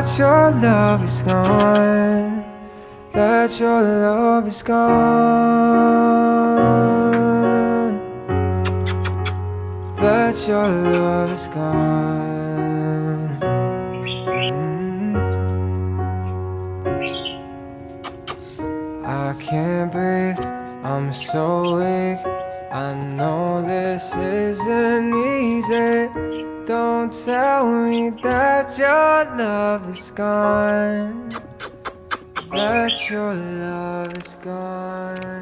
that your love is gone, that your love is gone, that your love is gone. I can't breathe, I'm so weak. I know this isn't easy. Don't tell me that your love is gone, that your love is gone.